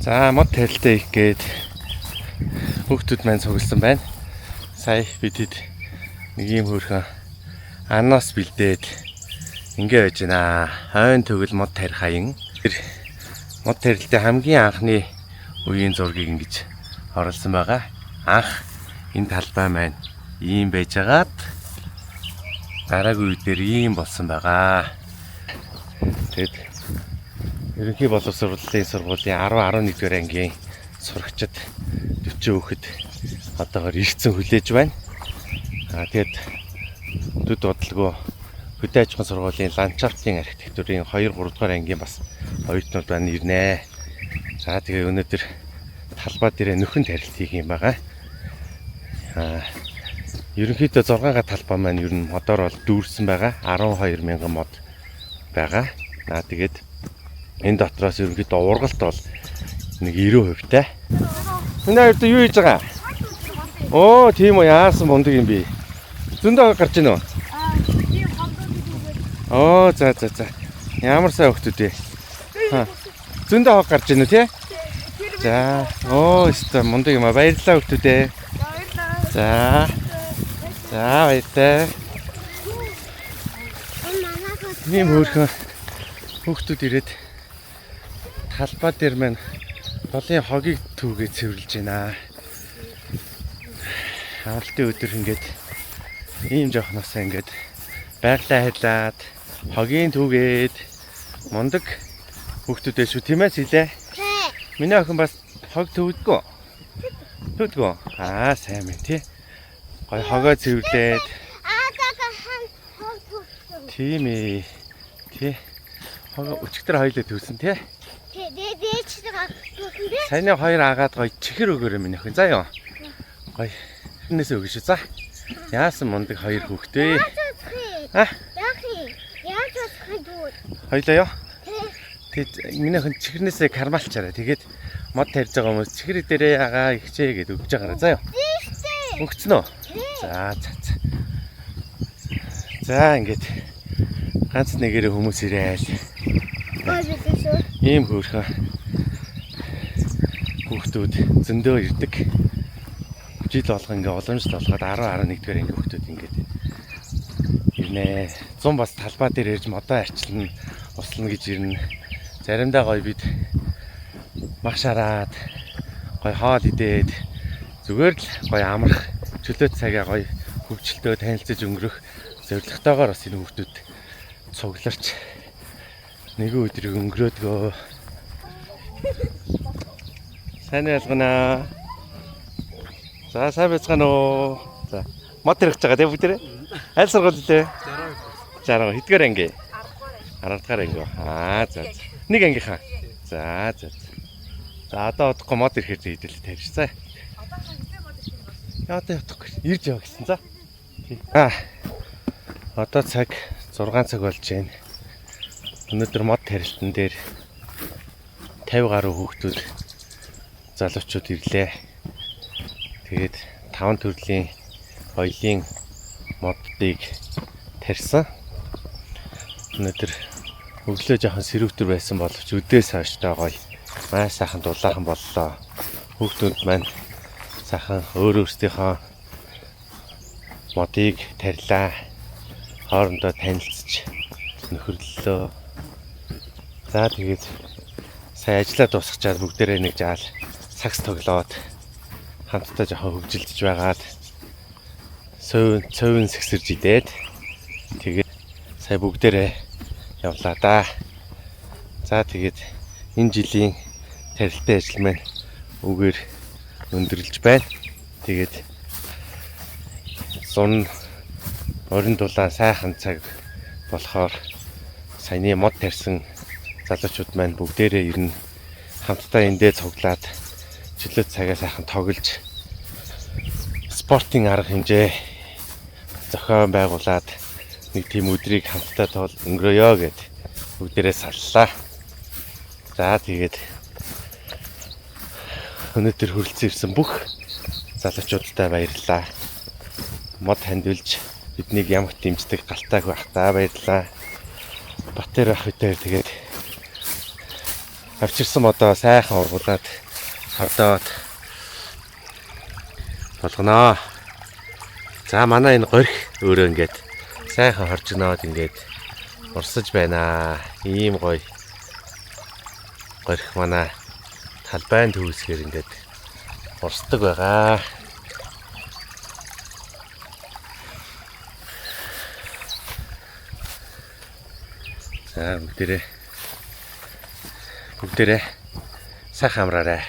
За мод тарилтаа их гээд хүүхдүүд маань цугласан байна. Сая бид хэд нэг юм хөөрхөн анаас бэлдээд ингээ байж байна. Хойн төгөл мод тарих хаян. Мод тарилтын хамгийн анхны үеийн зургийг ингэж оруулсан байгаа. Анх энэ талбай маань ийм байжгаад дараагийн үедээр ийм болсон байгаа. Тэгэд ерөнхий боловсролын сургуулийн 10-11 дугаар ангийн сурагчид 40 хүүхэд одоогоор ирсэн хүлээж байна. Тэгэд төд бодлого хөдөө аж ахуйн сургуулийн ландшафтын архитектурын 2-3 дугаар ангийн бас оюутнууд байна ирнэ. За тэгээ өнөөдөр талбай дээр нөхөн тарилт хийх юм байгаа. Ерөнхийдөө 6 га талбай маань ер нь модоор бол дүүрсэн байгаа. 12,000 мод байгаа. Тэгээд энэ дотроос ерөнхийдөө ургалт бол нэг 90% тай. Энэ хоёр юу хийж байгаа? Оо тийм үү, яасан мундаг юм би. Зөндөө гарч ийн үү? Оо за. Ямар сайн хөвгтүүд вэ? Зөндөө хог гарч ийн үү те? За. Оо өстой мундаг юм а. Баярлалаа хөвгтүүдээ. За. За баяртай. Ийм хөөрхөн хүүхдүүд ирээд талбай дээр маань долын хогийг түүгээ цэвэрлж байна. Авралтын өдөр ингээд ийм жоохносоо ингээд байглаа хайрлаад хогийн түүгээд мундаг хүүхдүүдээ шүү тийм ээ сэлээ. Миний охин бас хог төвдгөө. Төвдгөө. Сайн мэн тий. Гой хогоо цэвэрлээд. Тийм ээ. Тий. Хогоо өчигдөр хоёлоо төвсөн тий. Саяны хоёр агаад гой чихэр өгөөрэй минь охин. За юу. Гой. Энэсээ өгөөш. За. Яасан мундаг хоёр хүүхдээ. Яаж болох вэ? Хоёлоо юу? Тэгэд миний охин чихэрнээсээ кармалчаарай. Тэгээд мод тарьж байгаа хүмүүс чихэр дээрээ агаа ихчээ гэд өгж байгаарай. За юу. Өгцөн үү? За ингээд ганц нэгээрээ хүмүүс ирээл. Ийм хөөрхөн хүүхдүүд зөндөө ирдэг. Жил болгоо ингээ уламжлалт болгоод 10-11 дугаар анги хүүхдүүд ингээд ирнэ. 100 бас талбай дээр ирж модоо арчилна, услана гэж ирнэ. Заримдаа гоё бид мах шараад гоё хоол идээд зүгээр л гоё амрах чөлөөт цагаа гоё хөвчлөлтөө танилцаж өнгөрөх зорилготойгоор бас энэ хүүхдүүд цугларч нэгэн өдрийг өнгөрөөдгөө. Сайн ялгана. За сайн байцгаана уу. За мод тарих гэж байгаа тийм бүгдээ. Аль сургууль лээ? 60. Хэдгээр анги? 10 дахь анги. За. Нэг ангийнхаа. За. За одоо удахгүй мод ирэхээр хийдэл тавьж. За. Одоо явахгүй. Ирж яваа гэсэн. За. Одоо цаг 6 цаг болж байна. Өнөөдөр мод тарилтан дээр 50 гаруй хүүхдүүд залуучууд ирлээ. Тэгээд 5 төрлийн хоёлын модыг тарьсан. Өнөөдөр өглөө жоохон сэрүүтэр байсан боловч өдөөс хойш гоё маш сайхан дулаахан боллоо. Хүүхдүүд маань сайхан өөрсдийнхөө модыг тарилаа. Хоорондоо танилцж нөхөрлөлөө. За тэгээд сая ажиллаа дуусгачаад бүгдээрээ нэг жаал сакс тоглоод хамтдаа жоохон хөвжилж байгаад цөөвн сэгсэрж идээд тэгээд сая бүгдээрээ явлаа да. За тэгээд энэ жилийн тарилтын ажил маань үгээр өндөрлөж байна. Тэгээд зун орон дулаан сайхан цаг болохоор саяны мод тарьсан залуучууд маань бүгдээрээ ирнэ. Хамтдаа эндээ цуглаад чөлөөт цагаа сайхан тоглож спортын арга хэмжээ зохион байгуулад нэг тийм өдрийг хамтдаа өнгөрөөё гэд бүгдээрээ саллаа. За тэгээд өнөөдөр хүрэлцэн ирсэн бүх залуучуудтай баярлалаа. Мод хандвилж биднийг ямагт дэмждэг галтайг байхдаа баярлалаа. Батэр ах үдээр тэгээд авчирсан модоо сайхан ургуулад хавдаад болгоноо. За манай энэ горх өөрөө ингээд сайхан хоржноод ингээд урсаж байна. Ийм гоё горх манай талбайн төвсгэр ингээд урсдаг байгаа. За бүгдээрээ сайхан амраарай.